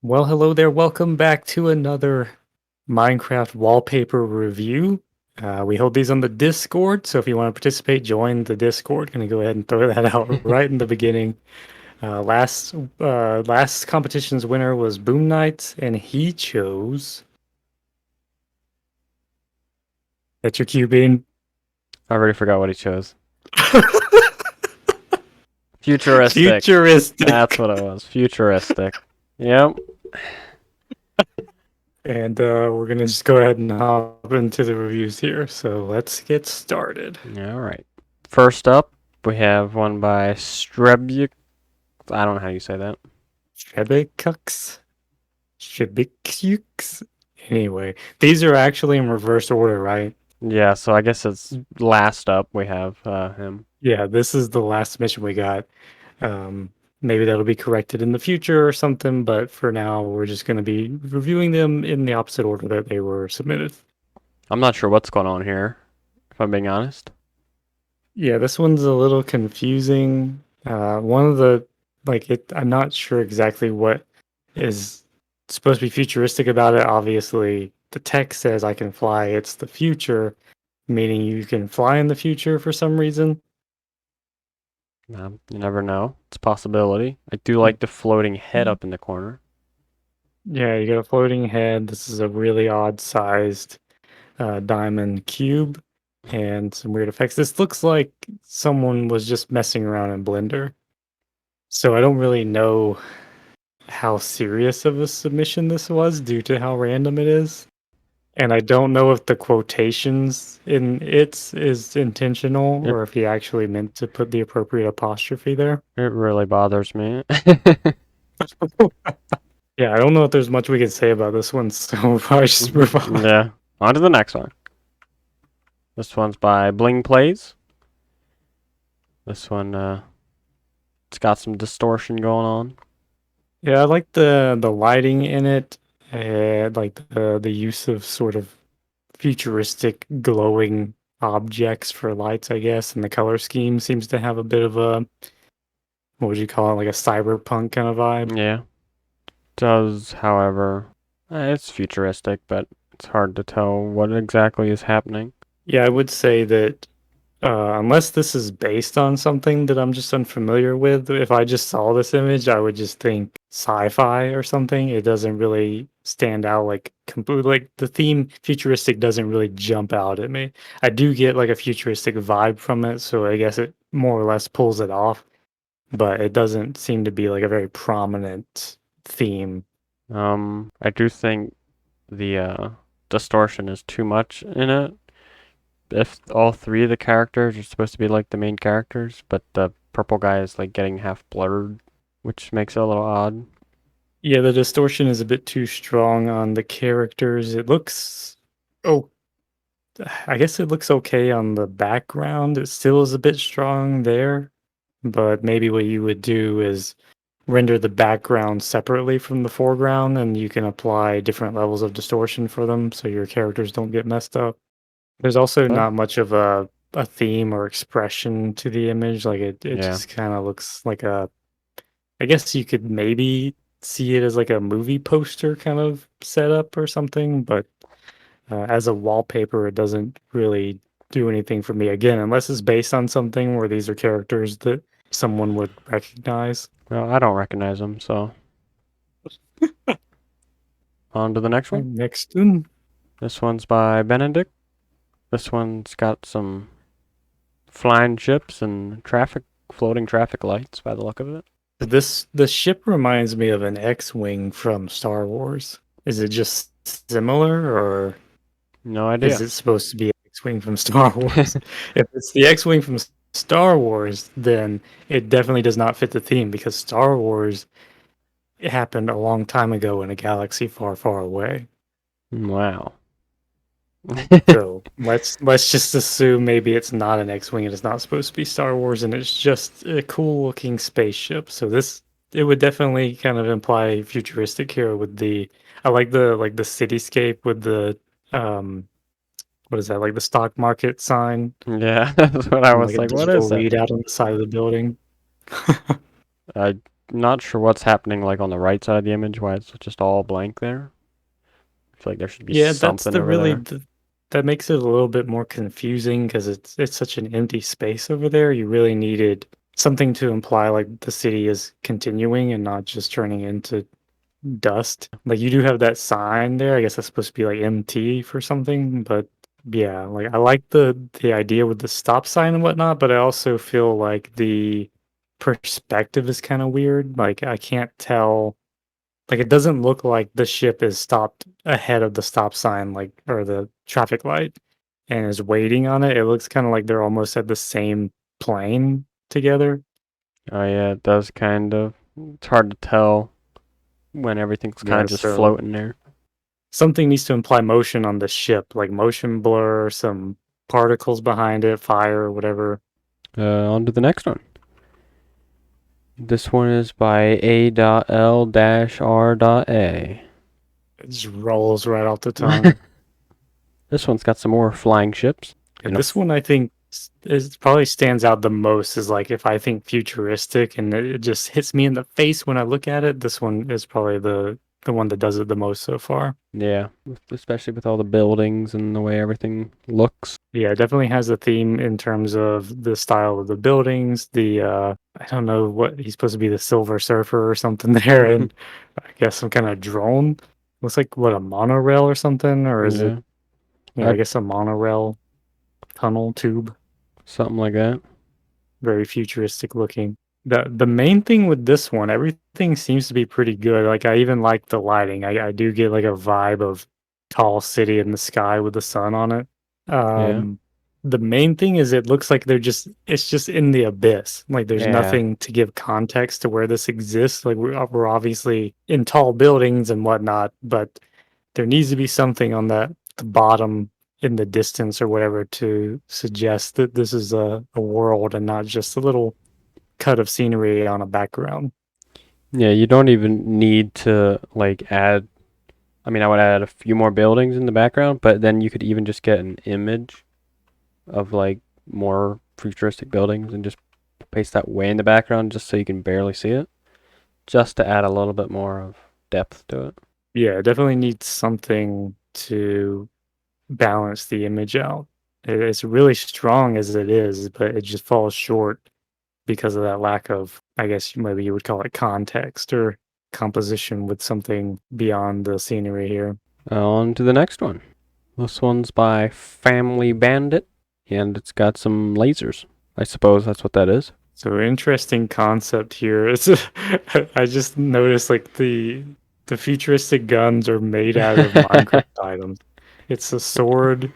Well, hello there. Welcome back to another Minecraft wallpaper review. We hold these on the Discord, so if you want to participate, join the Discord. Gonna go ahead and throw that out right in the beginning. Last competition's winner was Boom Knight, and he chose. That's your cue, Bean. I already forgot what he chose. Futuristic. Futuristic. That's what it was. Futuristic. Yep. And we're gonna just go ahead and hop into the reviews here. So let's get started. All right. First up, we have one by Streb. I don't know how you say that. Shebekux. Shebikux. Anyway, these are actually in reverse order, right? Yeah, so I guess it's last up we have him. Yeah, this is the last submission we got. Maybe that'll be corrected in the future or something, but for now, we're just going to be reviewing them in the opposite order that they were submitted. I'm not sure what's going on here, if I'm being honest. Yeah, this one's a little confusing. One of the, I'm not sure exactly what is supposed to be futuristic about it. Obviously, the text says I can fly. It's the future, meaning you can fly in the future for some reason. You never know. It's a possibility. I do like the floating head up in the corner. Yeah, you got a floating head. This is a really odd sized diamond cube and some weird effects. This looks like someone was just messing around in Blender. So I don't really know how serious of a submission this was due to how random it is. And I don't know if the quotations in it is intentional or if he actually meant to put the appropriate apostrophe there. It really bothers me. Yeah, I don't know if there's much we can say about this one, so we'll probably just move on. Yeah. On to the next one. This one's by Bling Plays. This one, it's got some distortion going on. Yeah, I like the lighting in it, and like the use of sort of futuristic glowing objects for lights, I guess, and the color scheme seems to have a bit of a what would you call it, like a cyberpunk kind of vibe. Yeah. Does, however, it's futuristic, but it's hard to tell what exactly is happening. Yeah, I would say that unless this is based on something that I'm just unfamiliar with, if I just saw this image, I would just think sci-fi or something. It doesn't really stand out like completely, like the theme futuristic doesn't really jump out at me. I do get like a futuristic vibe from it, so I guess it more or less pulls it off, but it doesn't seem to be like a very prominent theme. I do think the distortion is too much in it. If all three of the characters are supposed to be like the main characters, but the purple guy is like getting half blurred, which makes it a little odd. Yeah, the distortion is a bit too strong on the characters. It looks oh, I guess it looks okay on the background. It still is a bit strong there, but maybe what you would do is render the background separately from the foreground and you can apply different levels of distortion for them so your characters don't get messed up. There's also Huh? not much of a theme or expression to the image. Like it Yeah. just kind of looks like a I guess you could maybe see it as like a movie poster kind of setup or something, but as a wallpaper, it doesn't really do anything for me. Again, unless it's based on something where these are characters that someone would recognize. Well, I don't recognize them, so. On to the next one. Next one. This one's by Benedict. This one's got some flying ships and floating traffic lights by the look of it. The ship reminds me of an X-wing from Star Wars. Is it just similar, or No is idea. it supposed to be an X-wing from Star Wars? If it's the X-wing from Star Wars, then it definitely does not fit the theme because Star Wars it happened a long time ago in a galaxy far, far away. Wow. So let's just assume maybe it's not an X-wing and it's not supposed to be Star Wars and it's just a cool looking spaceship. So this it would definitely kind of imply futuristic here with the I like the cityscape with the what is that, like the stock market sign Yeah, that's what I and was like a like, what digital is that? readout on the side of the building. I not sure what's happening like on the right side of the image, why it's just all blank there. I feel like there should be Yeah, that's something the over really there. the, that makes it a little bit more confusing because it's such an empty space over there. You really needed something to imply like the city is continuing and not just turning into dust. Like you do have that sign there. I guess that's supposed to be like MT for something, but yeah, like I like the idea with the stop sign and whatnot, but I also feel like the perspective is kind of weird. Like I can't tell, like it doesn't look like the ship is stopped ahead of the stop sign, like or the traffic light, and is waiting on it. It looks kind of like they're almost at the same plane together. Oh yeah, it does kind of. It's hard to tell when everything's kind Yeah, of just so floating there. something needs to imply motion on the ship, like motion blur, some particles behind it, fire, whatever. On to the next one. This one is by A.L-R.A. It just rolls right off the tongue. This one's got some more flying ships. And And a this one, I think, is probably stands out the most. Is like if I think futuristic, and it just hits me in the face when I look at it. This one is probably the one that does it the most so far. yeah, especially with all the buildings and the way everything looks. Yeah, it definitely has a theme in terms of the style of the buildings. The I don't know what he's supposed to be, the Silver Surfer or something there, and I guess some kind of drone. Looks like what, a monorail or something, or is it? Yeah, Yeah, I I, guess a monorail tunnel tube. something like that. Very futuristic looking. The main thing with this one, everything seems to be pretty good. Like I even like the lighting. I do get like a vibe of tall city in the sky with the sun on it. Yeah, Um, the main thing is it looks like it's just in the abyss. Like there's yeah, nothing to give context to where this exists. Like we're obviously in tall buildings and whatnot, but there needs to be something on the bottom in the distance or whatever to suggest that this is a world and not just a little cut of scenery on a background. yeah. You don't even need to like add. I mean, I would add a few more buildings in the background, but then you could even just get an image of like more futuristic buildings and just paste that way in the background just so you can barely see it, just to add a little bit more of depth to it. Yeah, it definitely needs something to balance the image out. It's really strong as it is, but it just falls short because of that lack of, I guess maybe you would call it context or composition with something beyond the scenery here. On to the next one. This one's by Family Bandit, and it's got some lasers. I suppose that's what that is. So interesting concept here. It's I just noticed like the futuristic guns are made out of Minecraft items. It's a sword,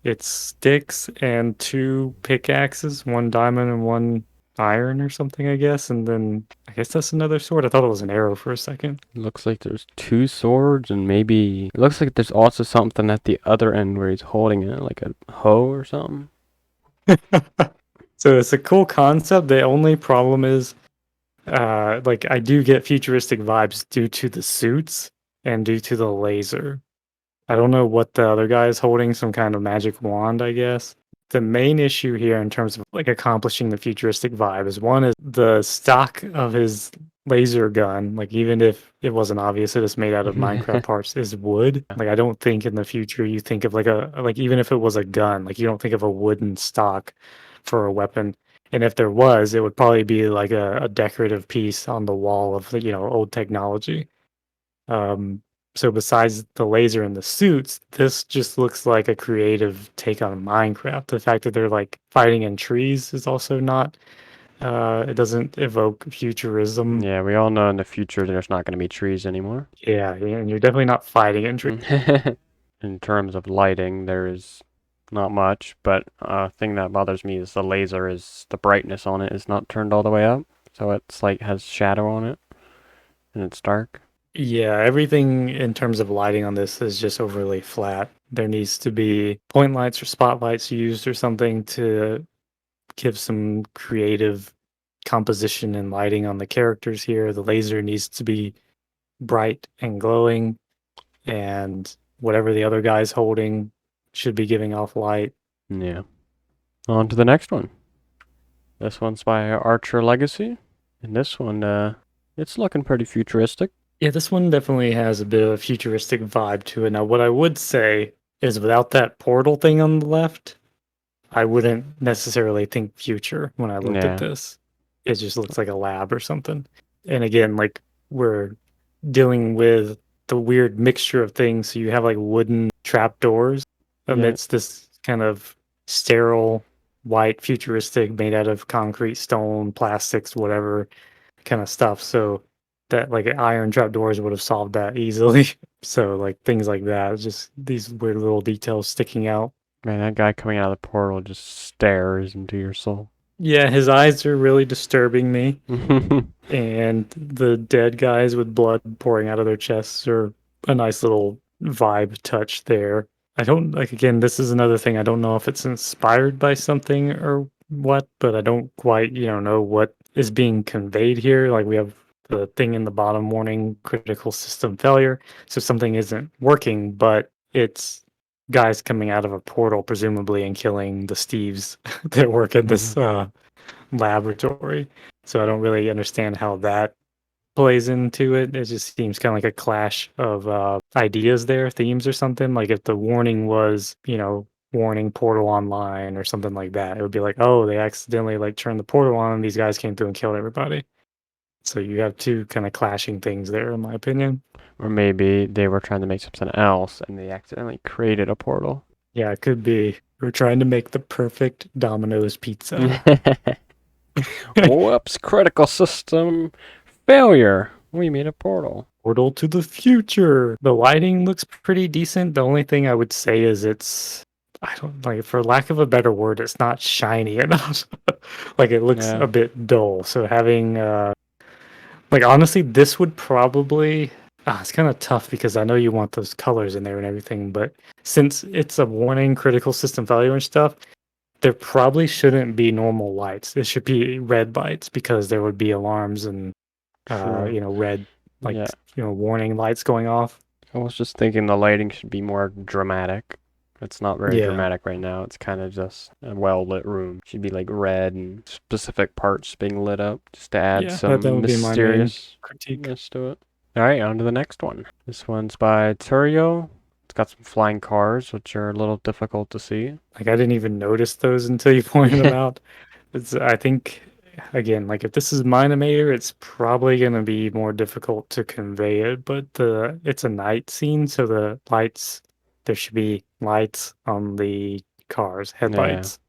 it's sticks and two pickaxes, one diamond and one iron or something, I guess. And then I guess that's another sword. I thought it was an arrow for a second. Looks like there's two swords, and maybe it looks like there's also something at the other end where he's holding it, like a hoe or something. So it's a cool concept. The only problem is like I do get futuristic vibes due to the suits and due to the laser. I don't know what the other guy is holding, some kind of magic wand, I guess. The main issue here in terms of like accomplishing the futuristic vibe is one is the stock of his laser gun, like even if it wasn't obvious that it's made out of Minecraft parts, is wood. Like I don't think in the future you think of like a like even if it was a gun, like you don't think of a wooden stock for a weapon. And if there was, it would probably be like a decorative piece on the wall of the, old technology. Um, so besides the laser and the suits, this just looks like a creative take on Minecraft. The fact that they're like fighting in trees is also not it doesn't evoke futurism. Yeah, we all know in the future there's not going to be trees anymore. Yeah, and you're definitely not fighting in trees. In terms of lighting, there is not much, but a thing that bothers me is the laser is the brightness on it is not turned all the way up, so it's like has shadow on it and it's dark. Yeah, everything in terms of lighting on this is just overly flat. There needs to be point lights or spotlights used or something to give some creative composition and lighting on the characters here. The laser needs to be bright and glowing, and whatever the other guy's holding should be giving off light. Yeah. On to the next one. This one's by Archer Legacy, and this one It's looking pretty futuristic. Yeah, this one definitely has a bit of a futuristic vibe to it. Now, what I would say is without that portal thing on the left, I wouldn't necessarily think future when I looked at Yeah. this. It just looks like a lab or something. And again, like we're dealing with the weird mixture of things. So you have like wooden trapdoors Yeah. amidst this kind of sterile, white, futuristic, made out of concrete, stone, plastics, whatever kind of stuff. So that like iron trapdoors would have solved that easily. So like things like that, just these weird little details sticking out. Man, that guy coming out of the portal just stares into your soul. Yeah, his eyes are really disturbing me. And the dead guys with blood pouring out of their chests are a nice little vibe touch there. I don't like again, this is another thing. I don't know if it's inspired by something or what, but I don't quite, know what is being conveyed here. Like we have the thing in the bottom warning critical system failure. So something isn't working, but it's guys coming out of a portal, presumably, and killing the Steves that work in this laboratory. So I don't really understand how that plays into it. It just seems kind of like a clash of ideas there, themes or something. Like if the warning was, warning portal online or something like that, it would be like, oh, they accidentally like turned the portal on and these guys came through and killed everybody. So you have two kind of clashing things there, in my opinion. Or maybe they were trying to make something else and they accidentally created a portal. Yeah, it could be. We're trying to make the perfect Domino's pizza. Whoops, critical system failure. We made a portal. Portal to the future. The lighting looks pretty decent. The only thing I would say is I don't like, for lack of a better word, it's not shiny enough. Like it looks Yeah. a bit dull. So having, like honestly, this would probably, it's kind of tough because I know you want those colors in there and everything, but since it's a warning critical system failure and stuff, there probably shouldn't be normal lights. It should be red lights because there would be alarms and True. red, like, Yeah. warning lights going off. I was just thinking the lighting should be more dramatic. It's not very Yeah. dramatic right now. It's kind of just a well lit room. Should be like red and specific parts being lit up just to add Yeah, that some would be my main critique. mysteriousness to it. All right, on to the next one. This one's by Turio. It's got some flying cars, which are a little difficult to see. Like, I didn't even notice those until you pointed them out. I think, again, like, if this is Minimator, it's probably going to be more difficult to convey it, but it's a night scene, so there should be lights on the cars, Yeah, headlights,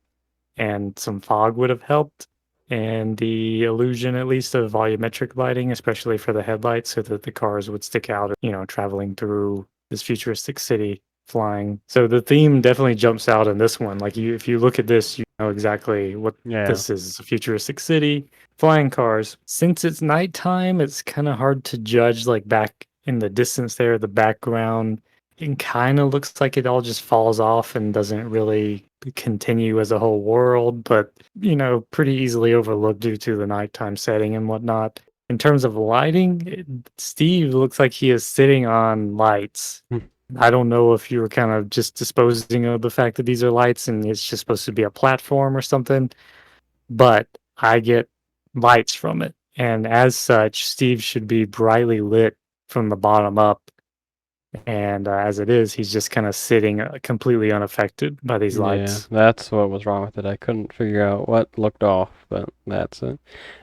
and some fog would have helped. And the illusion, at least, of volumetric lighting, especially for the headlights, so that the cars would stick out, traveling through this futuristic city flying. So the theme definitely jumps out in this one. Like if you look at this, you know exactly what yeah, this is: a futuristic city, flying cars. Since it's nighttime, it's kind of hard to judge. Like back in the distance there, the background, it kind of looks like it all just falls off and doesn't really continue as a whole world, but pretty easily overlooked due to the nighttime setting and whatnot. In terms of lighting, Steve looks like he is sitting on lights. I don't know if you were kind of just disposing of the fact that these are lights and it's just supposed to be a platform or something, but I get lights from it. And as such, Steve should be brightly lit from the bottom up. And as it is, he's just kind of sitting completely unaffected by these yeah. lights. That's what was wrong with it. I couldn't figure out what looked off, but that's it.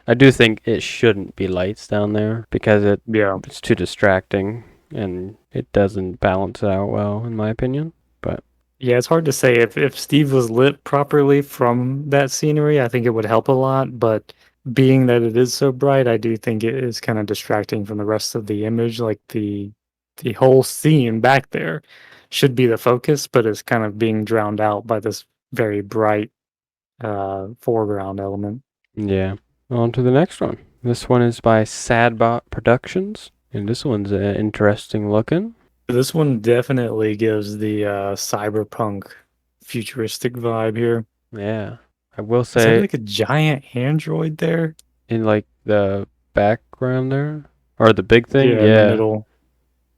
I do think it shouldn't be lights down there because Yeah. it's too distracting and it doesn't balance it out well, in my opinion. But Yeah, it's hard to say if Steve was lit properly from that scenery, I think it would help a lot, but being that it is so bright, I do think it is kind of distracting from the rest of the image. Like the whole scene back there should be the focus, but it's kind of being drowned out by this very bright foreground element. yeah, on to the next one. This one is by Sadbot Productions, and this one's interesting looking. This one definitely gives the cyberpunk futuristic vibe here. Yeah, I will Is that say like a giant android there? in like the background there, or the big thing, Yeah, in the yeah, middle.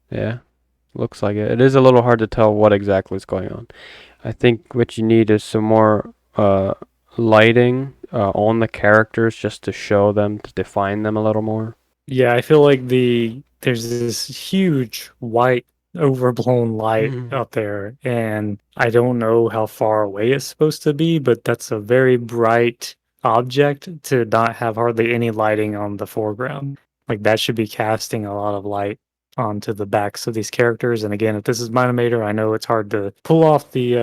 yeah, looks like it. It is a little hard to tell what exactly is going on. I think what you need is some more lighting on the characters just to show them, to define them a little more. Yeah, I feel like there's this huge white overblown light Mhm. out there, and I don't know how far away it's supposed to be, but that's a very bright object to not have hardly any lighting on the foreground. Like that should be casting a lot of light onto the backs of these characters. And again, if this is Minimator, I know it's hard to pull off the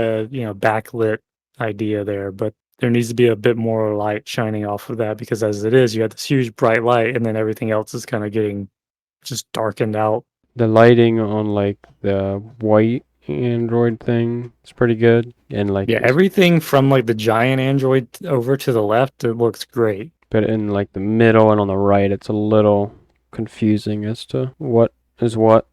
backlit idea there, but there needs to be a bit more light shining off of that because as it is, you have this huge bright light and then everything else is kind of getting just darkened out. The lighting on like the white Android thing is pretty good, and like Yeah, everything from like the giant android over to the left, it looks great. but in like the middle and on the right, it's a little confusing as to what is what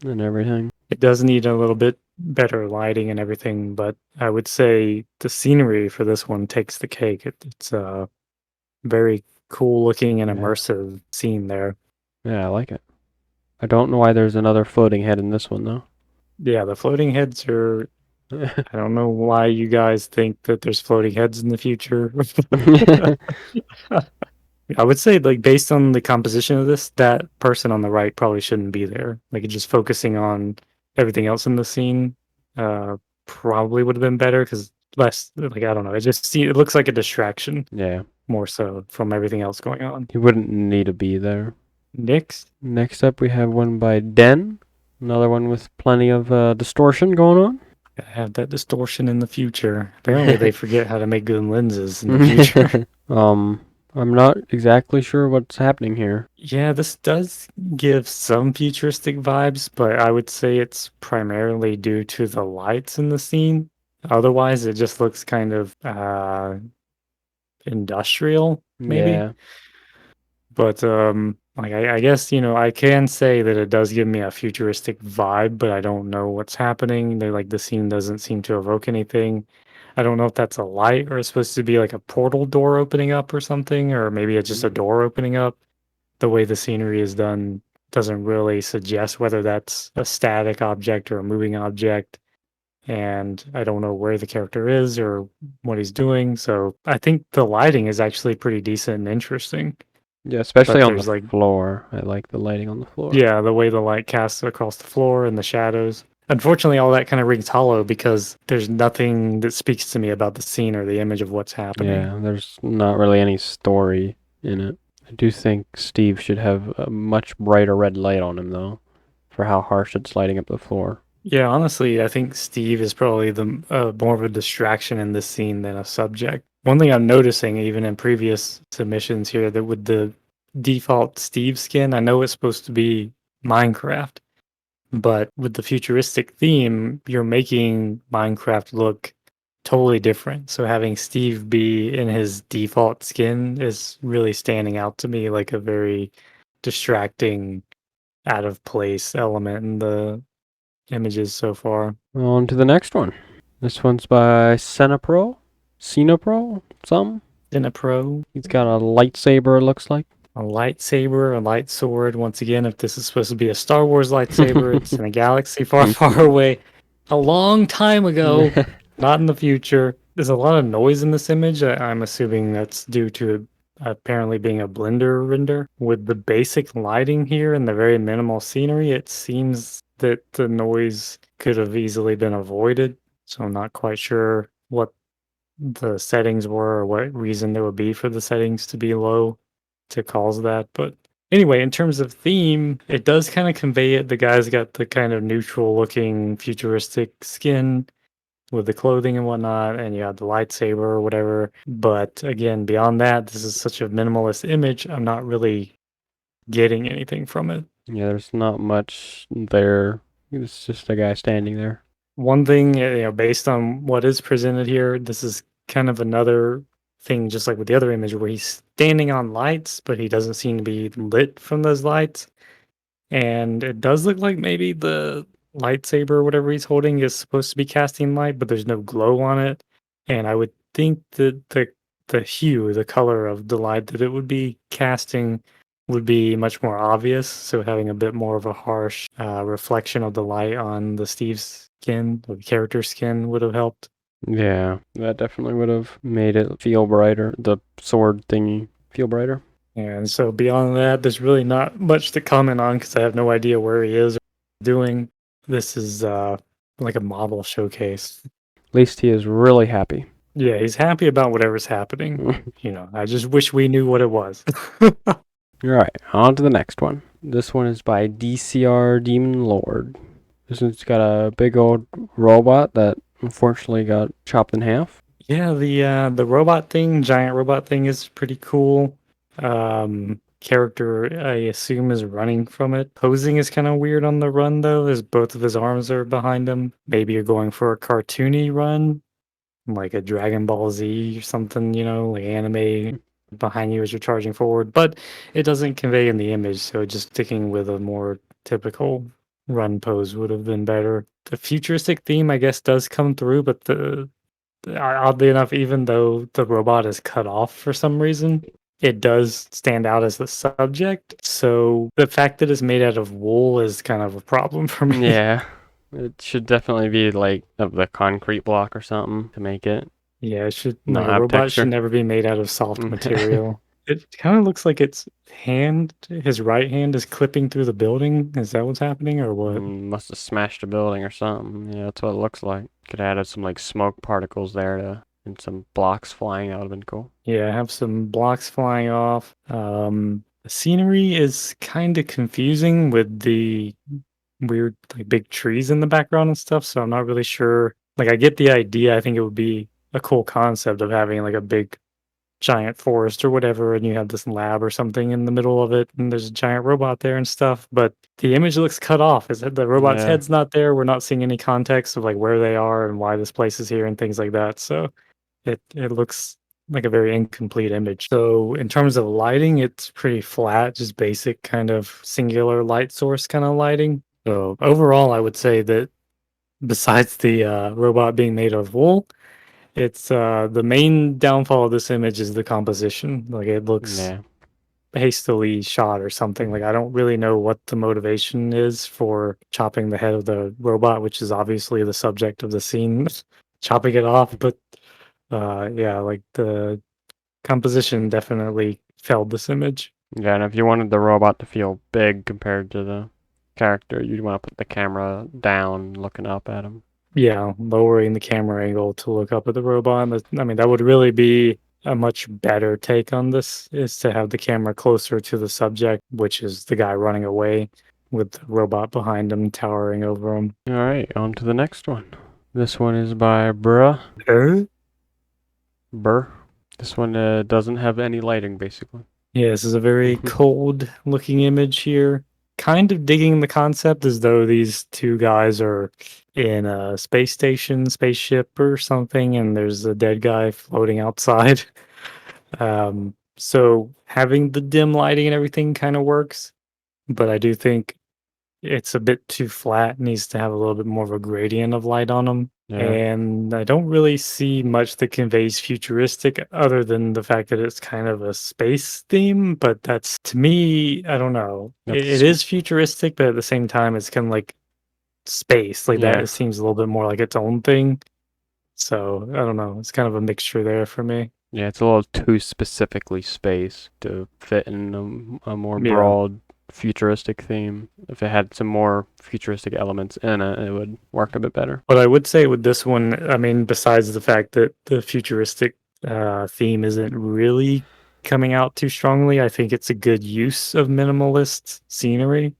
and everything. It does need a little bit better lighting and everything, but I would say the scenery for this one takes the cake. It's a very cool looking and Yeah, immersive scene there. yeah, I like it. I don't know why there's another floating head in this one though. Yeah, the floating heads are. I don't know why you guys think that there's floating heads in the future. I would say, like, based on the composition of this, that person on the right probably shouldn't be there. Like, just focusing on everything else in the scene, uh, probably would have been better because less, like, I don't know. It looks like a distraction Yeah, more so from everything else going on. he wouldn't need to be there. Next, Next up, we have one by Den. Another one with plenty of distortion going I have that distortion in the future. Apparently, they on. forget how to make good lenses in the future. um, I'm not exactly sure what's happening here. Yeah, this does give some futuristic vibes, but I would say it's primarily due to the lights in the scene. Otherwise, it just looks kind of industrial, maybe. Yeah, But like I guess I can say that it does give me a futuristic vibe, but I don't know what's happening. They like the scene doesn't seem to evoke anything. I don't know if that's a light or it's supposed to be like a portal door opening up or something, or maybe it's just a door opening up. The way the scenery is done doesn't really suggest whether that's a static object or a moving object. And I don't know where the character is or what he's doing. So I think the lighting is actually pretty decent and interesting. yeah, especially But on the there's like, floor. I like the lighting on the floor. yeah, the way the light casts across the floor and the shadows. Unfortunately, all that kind of rings hollow because there's nothing that speaks to me about the scene or the image of what's happening. Yeah, there's not really any story in it. I do think Steve should have a much brighter red light on him though, for how harsh it's lighting up the floor. Yeah, honestly, I think Steve is probably the more of a distraction in this scene than a subject. One thing I'm noticing, even in previous submissions here, that with the default Steve skin, I know it's supposed to be Minecraft, but with the futuristic theme, you're making Minecraft look totally different. So having Steve be in his default skin is really standing out to me like a very distracting, out of place element in the images so far. On to the next one. This one's by Cenapro? Cenapro? Some? In a pro, He's got a lightsaber, it looks like. a lightsaber, a light sword. Once again, if this is supposed to be a Star Wars lightsaber, it's in a galaxy far, far away, a long time ago, not in the future. There's a lot of noise in this image. I'm assuming that's due to apparently being a blender render. With the basic lighting here and the very minimal scenery, it seems that the noise could have easily been avoided. So I'm not quite sure what the settings were or what reason there would be for the settings to be low to cause that. But anyway, in terms of theme, it does kind of convey it. The guy's got the kind of neutral looking futuristic skin with the clothing and whatnot, and you have the lightsaber or whatever. But again, beyond that, this is such a minimalist image. I'm not really getting anything from it. Yeah, there's not much there. It's just a guy standing there. One thing, based on what is presented here, this is kind of another thing, just like with the other image, where he's standing on lights, but he doesn't seem to be lit from those lights. And it does look like maybe the lightsaber or whatever he's holding is supposed to be casting light, but there's no glow on it. And I would think that the hue, the color of the light that it would be casting would be much more obvious. So having a bit more of a harsh reflection of the light on the Steve's skin, or the character skin, would have helped. Yeah, that definitely would have made it feel brighter. The sword thingy feel brighter. And so beyond that, there's really not much to comment on because I have no idea where he is or doing. This is like a model showcase. At least he is really happy. Yeah, he's happy about whatever's happening. I just wish we knew what it was. Alright, on to the next one. This one is by Dcr Demon Lord. This one's got a big old robot that unfortunately got chopped in half. Yeah, the robot thing, giant robot thing is pretty cool. Character I assume is running from it. Posing is kind of weird on the run though, as both of his arms are behind him. Maybe you're going for a cartoony run, like a Dragon Ball Z or something, like anime behind you as you're charging forward. But it doesn't convey in the image, so just sticking with a more typical run pose would have been better. The futuristic theme, I guess, does come through, but oddly enough, even though the robot is cut off for some reason, it does stand out as the subject. So the fact that it's made out of wool is kind of a problem for me. Yeah, it should definitely be like of the concrete block or something to make it Yeah, it should not like a have robot should texture. never be made out of soft material. It kind of looks like his right hand is clipping through the building. Is that what's happening or what? Must have smashed a building or something. Yeah, that's what it looks like. Could have added some like smoke particles there and some blocks flying. That would have been cool. Yeah, I have some blocks flying off. The scenery is kind of confusing with the weird like big trees in the background and stuff, so I'm not really sure. Like I get the idea. I think it would be a cool concept of having like a big giant forest or whatever, and you have this lab or something in the middle of it, and there's a giant robot there and stuff. But the image looks cut off. Is that the robot's Yeah, head's not there? We're not seeing any context of like where they are and why this place is here and things like that. So it looks like a very incomplete image. So in terms of lighting, it's pretty flat, just basic kind of singular light source kind of lighting. So overall, I would say that besides the robot being made of wool, it's the main downfall of this image is the composition. Like it looks yeah. hastily shot or something. Like I don't really know what the motivation is for chopping the head of the robot, which is obviously the subject of the scene, chopping it off. But yeah, like the composition definitely failed this image. Yeah, and if you wanted the robot to feel big compared to the character, you'd want to put the camera down, looking up at him. Yeah, lowering the camera angle to look up at the robot. I mean, that would really be a much better take on this, is to have the camera closer to the subject, which is the guy running away with the robot behind him towering over him. All right, on to the next one. This one is by Bruh. Uh, Burr. This one doesn't have any lighting, basically. Yeah, this is a very cold looking image here. Kind of digging the concept as though these two guys are in a space station, spaceship or something, and there's a dead guy floating outside. So having the dim lighting and everything kind of works, but I do think it's a bit too flat, needs to have a little bit more of a gradient of light on them. Yeah, And I don't really see much that conveys futuristic other than the fact that it's kind of a space theme. But that's to me, I don't know. It that's is futuristic, but at the same time, it's kind of like space. Like that, yeah, it seems a little bit more like its own thing. So I don't know. It's kind of a mixture there for me. yeah. It's a little too specifically spaced to fit in a more Yeah. broad futuristic theme. If it had some more futuristic elements in it, it would work a bit better. But I would say with this one, I mean, besides the fact that the futuristic theme isn't really coming out too strongly, I think it's a good use of minimalist scenery.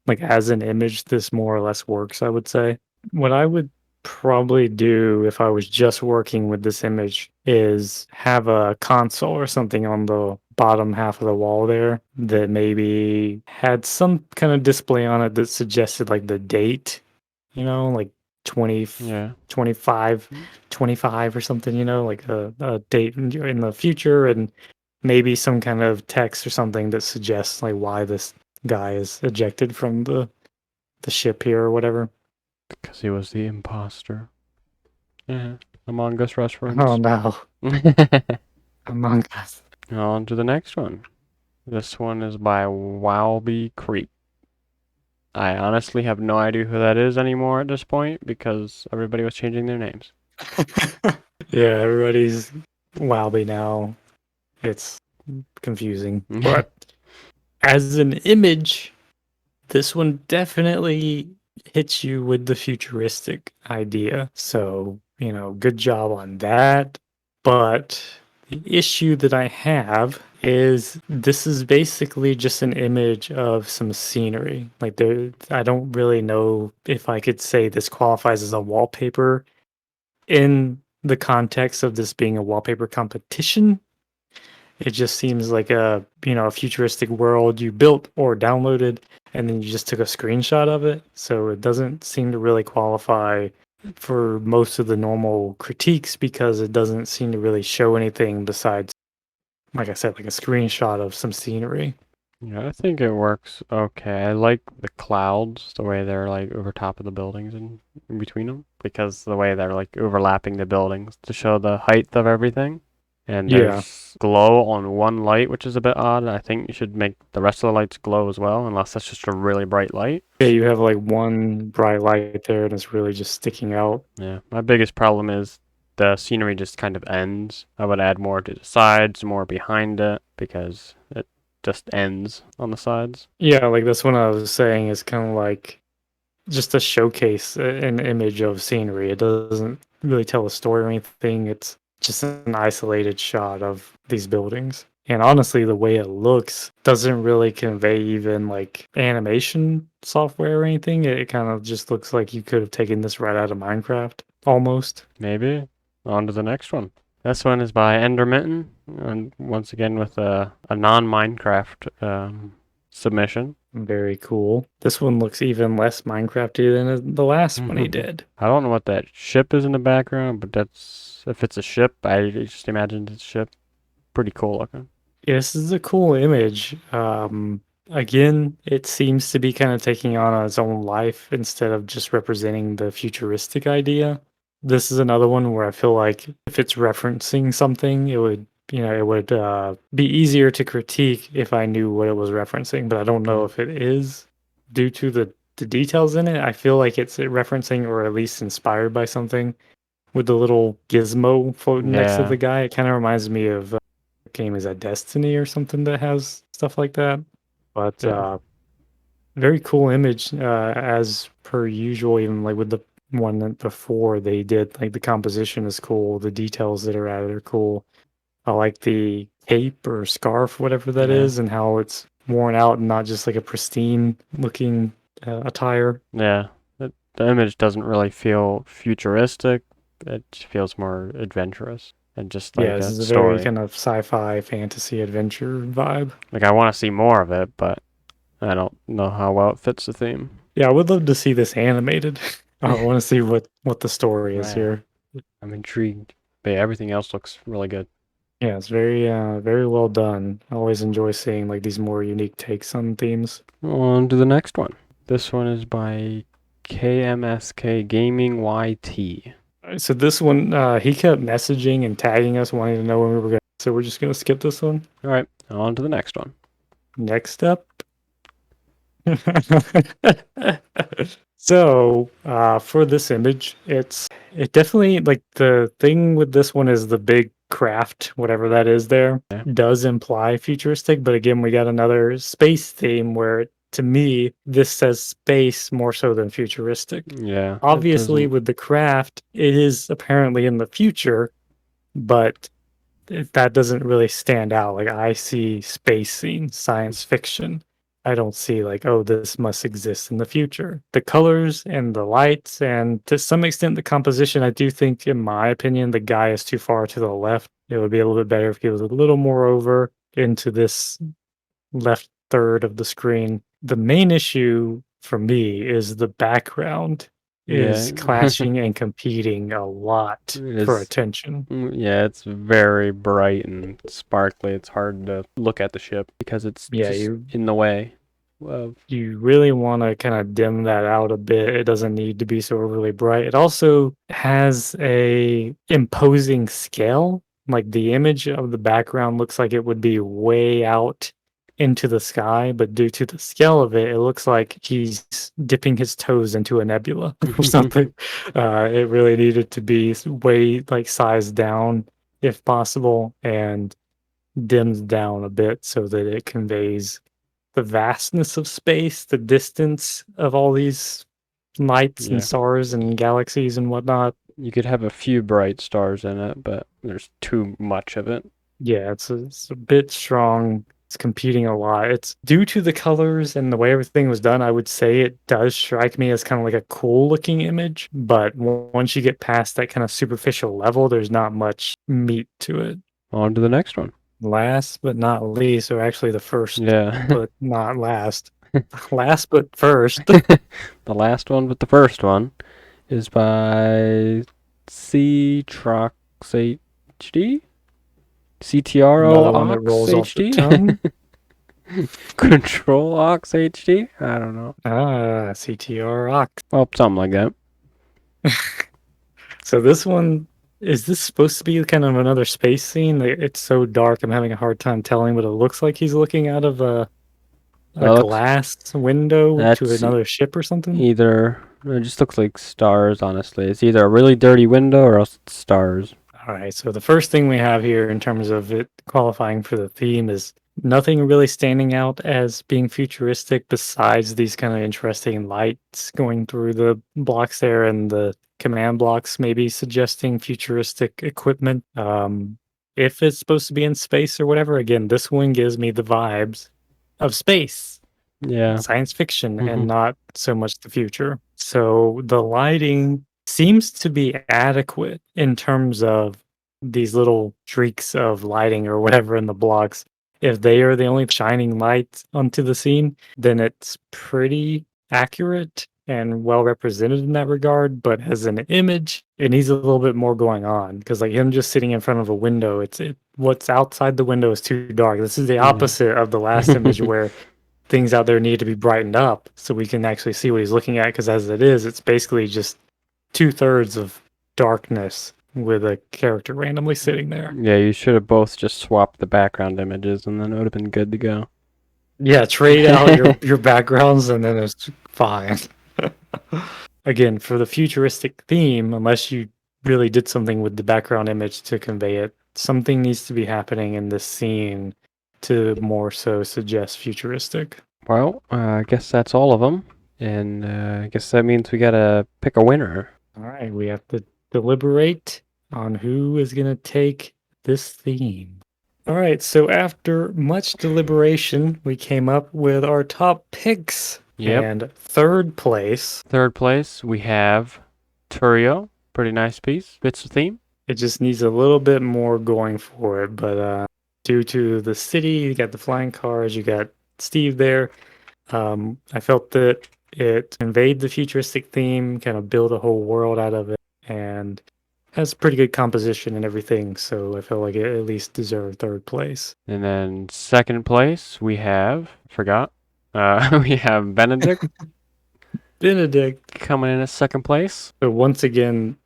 Like as an image, this more or less works, I would say. What I would probably do if I was just working with this image is have a console or something on the bottom half of the wall there that maybe had some kind of display on it that suggested like the date, like 20, Yeah, 25, 25 or something, like a date in the future, and maybe some kind of text or something that suggests like why this guy is ejected from the ship here or whatever. because he was the imposter. Yeah, Among Us Oh reference. no, Among Us. On to the next one. This one is by Wowby Creek. I honestly have no idea who that is anymore at this point because everybody was changing their names. Yeah, everybody's Wowby now. It's confusing. But as an image, this one definitely hits you with the futuristic idea. So, good job on that. But the issue that I have is this is basically just an image of some scenery. Like I don't really know if I could say this qualifies as a wallpaper in the context of this being a wallpaper competition. It just seems like a futuristic world you built or downloaded and then you just took a screenshot of it. So it doesn't seem to really qualify for most of the normal critiques because it doesn't seem to really show anything besides, like I said, like a screenshot of some scenery. Yeah, I think it works okay. I like the clouds, the way they're like over top of the buildings and in between them, because the way they're like overlapping the buildings to show the height of everything. And Yeah. there's glow on one light, which is a bit odd. I think you should make the rest of the lights glow as well, unless that's just a really bright light. Yeah, you have like one bright light there and it's really just sticking out. Yeah, my biggest problem is the scenery just kind of ends. I would add more to the sides, more behind it, because it just ends on the sides. Yeah, like that's what I was saying is kind of like just to showcase an image of scenery. It doesn't really tell a story or anything. It's just an isolated shot of these buildings. And honestly, the way it looks doesn't really convey even like animation software or anything. It kind of just looks like you could have taken this right out of Minecraft almost. Maybe. On to the next one. This one is by Endermitten, and once again with a non-Minecraft submission. Very cool. This one looks even less Minecrafty than the last one he did. I don't know what that ship is in the background, but that's if it's a ship, I just imagined it's a ship. Pretty cool looking. Yeah, this is a cool image. Again, it seems to be kind of taking on its own life instead of just representing the futuristic idea. This is another one where I feel like if it's referencing something, it would be easier to critique if I knew what it was referencing, but I don't know if it is due to the details in it. I feel like it's referencing or at least inspired by something with the little gizmo floating next to Yeah, the guy. It kind of reminds me of game is that Destiny or something that has stuff like that. But yeah, very cool image as per usual. Even like with the one that before they did, like the composition is cool. The details that are added are cool. I like the cape or scarf, whatever that yeah, is, and how it's worn out and not just like a pristine looking attire. yeah. The image doesn't really feel futuristic. It feels more adventurous and just Yeah, like this a is a very story. kind of sci-fi fantasy adventure vibe. Like I want to see more of it, but I don't know how well it fits the theme. Yeah, I would love to see this animated. I want to see what the story is Right. here. I'm intrigued. But yeah, everything else looks really good. Yeah, it's very well done. I always enjoy seeing like these more unique takes on themes. On to the next one. This one is by KMSK Gaming YT. So this one, he kept messaging and tagging us, wanting to know when we were going. So we're just gonna skip this one. All right, on to the next one. Next up. So for this image, it definitely like the thing with this one is the big craft, whatever that is there, Yeah. does imply futuristic, but again, we got another space theme where to me this says space more so than futuristic. Yeah, it Obviously, doesn't. with the craft, it is apparently in the future, but that doesn't really stand out. Like I see space scene, science fiction. I don't see like, oh, this must exist in the future. The colors and the lights, and to some extent the composition, I do think, in my opinion, the guy is too far to the left. It would be a little bit better if he was a little more over into this left third of the screen. The main issue for me is the background Yeah, is clashing and competing a lot for it's attention. yeah, it's very bright and sparkly. It's hard to look at the ship because it's Yeah, just in the way. Of you really want to kind of dim that out a bit. It doesn't need to be so overly bright. It also has a imposing scale. Like the image of the background looks like it would be way out into the sky, but due to the scale of it, it looks like he's dipping his toes into a nebula or something. It really needed to be way like sized down if possible, and dimmed down a bit so that it conveys the vastness of space, the distance of all these lights and Yeah. stars and galaxies and whatnot. You could have a few bright stars in it, but there's too much of it. Yeah, it's a bit strong. It's competing a lot. It's due to the colors and the way everything was done. I would say it does strike me as kind of like a cool looking image, but once you get past that kind of superficial level, there's not much meat to it. On to the next one. Last but not least, or actually the first Yeah. but not last, last but first, The last one, but the first one is by C-Trox HD? another CTRO one that Ox rolls off the HD? tongue. Control Ox HD? I don't know. CTR Ox. Well, something like that. So this one, is this supposed to be kind of another space scene? It's so dark, I'm having a hard time telling, but it looks like he's looking out of a That looks, glass window to that's another ship or something. either, it just looks like stars, honestly. It's either a really dirty window or else it's stars. All right, so the first thing we have here in terms of it qualifying for the theme is nothing really standing out as being futuristic besides these kind of interesting lights going through the blocks there and the command blocks maybe suggesting futuristic equipment. If it's supposed to be in space or whatever, again, this one gives me the vibes of space, Yeah. science fiction, hmm and not so much the future. So the lighting seems to be adequate in terms of these little streaks of lighting or whatever in the blocks. If they are the only shining light onto the scene, then it's pretty accurate and well represented in that regard. But as an image, it needs a little bit more going on because, like him just sitting in front of a window, what's outside the window is too dark. This is the Yeah. opposite of the last image where things out there need to be brightened up so we can actually see what he's looking at. Because as it is, it's basically just 2/3 of darkness with a character randomly sitting there. Yeah, you should have both just swapped the background images and then it would have been good to go. Yeah, trade out your backgrounds and then it's fine. Again, for the futuristic theme, unless you really did something with the background image to convey it, something needs to be happening in this scene to more so suggest futuristic. Well, I guess that's all of them. And I guess that means we gotta pick a winner. All right, we have to deliberate on who is going to take this theme. All right, so after much deliberation, we came up with our top picks. Yep. And third place, Third place, we have Turio. Pretty nice piece. Fits the theme. it just needs a little bit more going for it, but due to the city, you got the flying cars, you got Steve there. I felt that it conveyed the futuristic theme, kind of built a whole world out of it, and has pretty good composition and everything. So I felt like it at least deserved third place. And then second place, we have, forgot, we have Benedict Benedict. coming in at second place. So once again,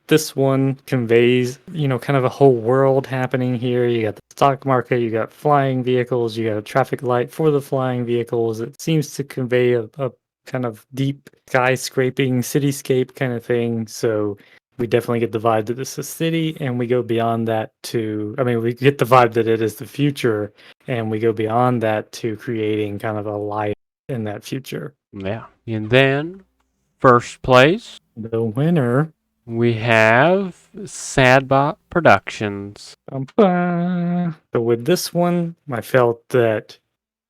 this one conveys, kind of a whole world happening here. You got the stock market, you got flying vehicles, you got a traffic light for the flying vehicles. It seems to convey a kind of deep skyscraping cityscape kind of thing. So we definitely get the vibe that this is a city, and we go beyond that we get the vibe that it is the future, and we go beyond that to creating kind of a life in that future. Yeah. And then first place, The winner. we have Sadbot Productions. So with this one, I felt that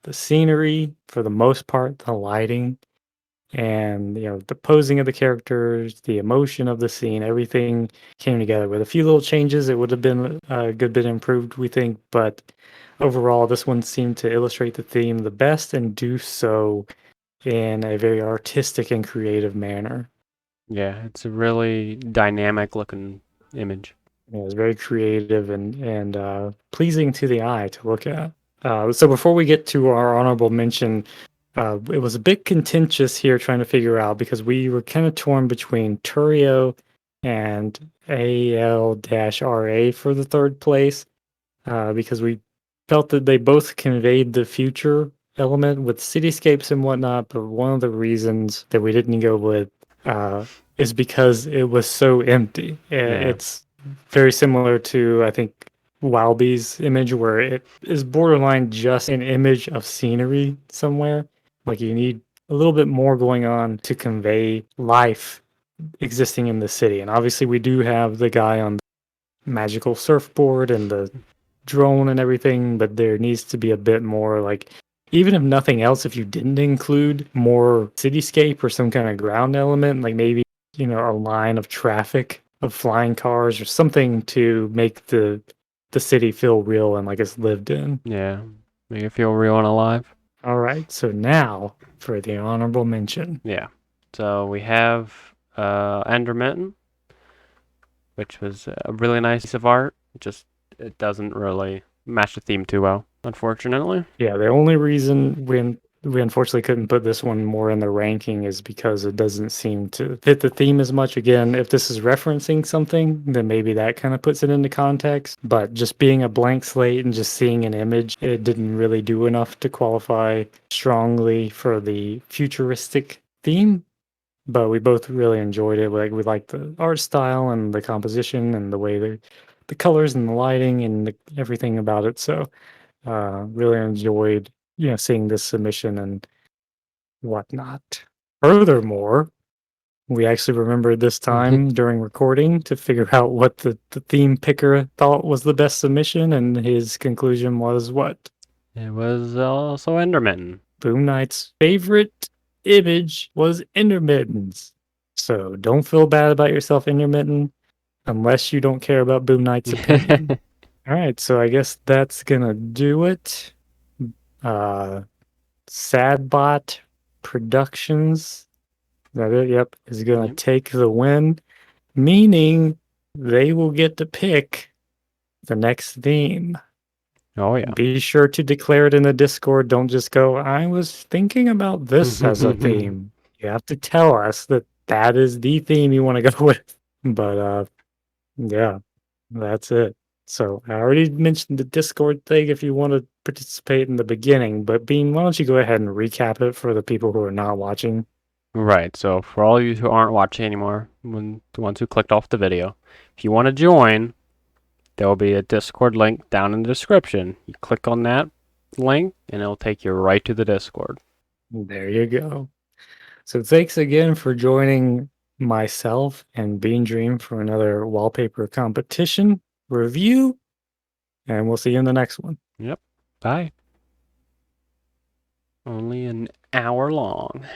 the scenery, for the most part, the lighting, and the posing of the characters, the emotion of the scene, everything came together. With a few little changes, it would have been a good bit improved, we think. But overall, this one seemed to illustrate the theme the best and do so in a very artistic and creative manner. Yeah, it's a really dynamic looking image. Yeah, it was very creative and pleasing to the eye to look at. So before we get to our honorable mention, it was a bit contentious here trying to figure out because we were kind of torn between Turio and AL-RA for the third place because we felt that they both conveyed the future element with cityscapes and whatnot. But one of the reasons that we didn't go with is because it was so empty. Yeah. It's very similar to, I think, Walby's image where it is borderline just an image of scenery somewhere. Like you need a little bit more going on to convey life existing in the city. And obviously, we do have the guy on the magical surfboard and the drone and everything, but there needs to be a bit more like, even if nothing else, if you didn't include more cityscape or some kind of ground element, like maybe, a line of traffic of flying cars or something to make the city feel real and like it's lived in. Yeah, make it feel real and alive. All right, so now for the honorable mention. Yeah. So we have Endermitten, which was a really nice piece of art. Just it doesn't really match the theme too well, unfortunately. Yeah, the only reason we unfortunately couldn't put this one more in the ranking is because it doesn't seem to fit the theme as much. Again, if this is referencing something, then maybe that kind of puts it into context. But just being a blank slate and just seeing an image, it didn't really do enough to qualify strongly for the futuristic theme. But we both really enjoyed it. Like we liked the art style and the composition and the way the colors and the lighting and everything about it. So really enjoyed, seeing this submission and whatnot. Furthermore, we actually remembered this time during recording to figure out what the theme picker thought was the best submission, and his conclusion was what? It was also Endermitten. Boom Knight's favorite image was intermittents. So don't feel bad about yourself, intermittent, unless you don't care about Boom Knight's opinion. All right, so I guess that's gonna do it. Uh, Sadbot Productions, is that it? Yep, is gonna Yep. take the win, meaning they will get to pick the next theme. Oh yeah. Be sure to declare it in the Discord. Don't just go, I was thinking about this as a theme. You have to tell us that that is the theme you want to go with. But yeah, that's it. So I already mentioned the Discord thing if you want to participate in the beginning, but Bean, why don't you go ahead and recap it for the people who are not watching? Right, so for all you who aren't watching anymore, the ones who clicked off the video, if you want to join, there will be a Discord link down in the description. You click on that link, and it'll take you right to the Discord. There you go. So thanks again for joining myself and Bean Dream for another wallpaper competition review, and we'll see you in the next one. Yep. Bye. Only an hour long.